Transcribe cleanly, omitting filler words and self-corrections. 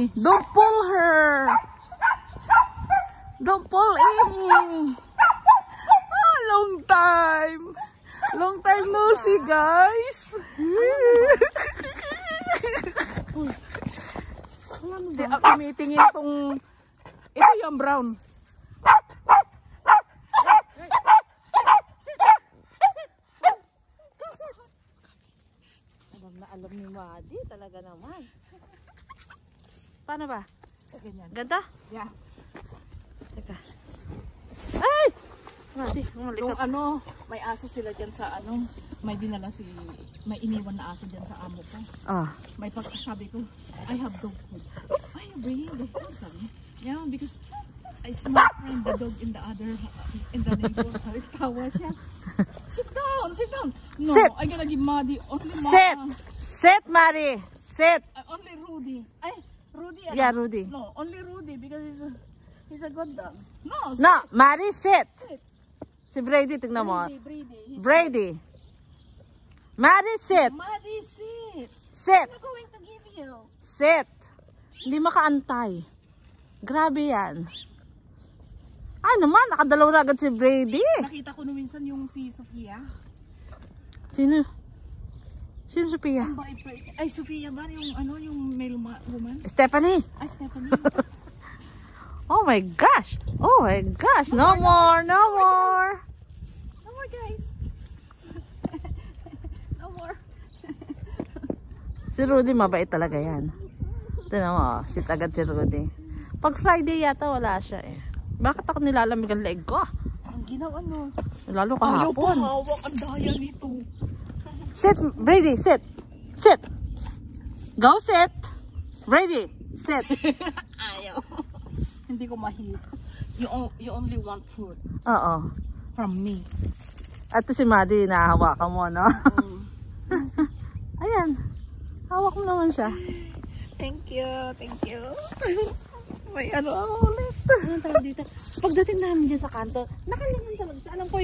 Amy. Don't pull her. Don't pull Amy. Oh, long time. Long time no see, guys. Hindi ako tumitingin itong... Ito yung brown. Alam na alam ni Madi talaga naman. Paano ba? Ganyan. Ganda? Yeah. Teka. Ay! Madi, Yung ano, may aso sila dyan sa ano, may dinala may iniwan na aso dyan sa amo ko. Ah. May pagkasabi ko, I have dog food. Ay, bringing dog food, sabi. Yeah, because it's my friend, the dog in the neighbor. Sabi, tawa siya. Sit down, sit down. No, sit. I'm gonna give Madi only Sit. Sit, Madi. Sit. Only Rudy. Ay, Rudy. Yeah, Rudy. No, only Rudy because he's a good dog. No, sit. No, Madi, sit. Sit. Si Brady, tignan mo. Brady. Madi, sit. Madi, sit. Sit. I'm going to give you. Sit. Hindi makaantay. Grabe yan. Ay naman, nakadalaw na agad si Brady. Nakita ko na minsan yung si Sofia. Sino? Sino Sofia? Ay, Sofia ba? Yung ano, yung male woman? Stephanie. Ay, Stephanie. Oh my gosh. Oh my gosh. No more. No more. No more, guys. No more. Si Rudy, mabait talaga yan. Tignan mo, sit agad si Rudy. Pag Friday yata, wala siya eh. Bakit ako nilalamig ang leeg ko? Ang ginawa, no? Lalo kahapon. Ayaw pa hawak ang daya nito. Sit, Brady, sit. Sit. Go sit. Brady, sit. Ayaw. Hindi ko mahirap. You only want food. Oo. From me. At si Madi, nahawakan mo, no? Ayan. Hawak mo naman siya. Thank you. Thank you. May ano ulit. Ano tawag dito? Pagdating namin dyan sa kanto, nakalingan talaga siya. Alam ko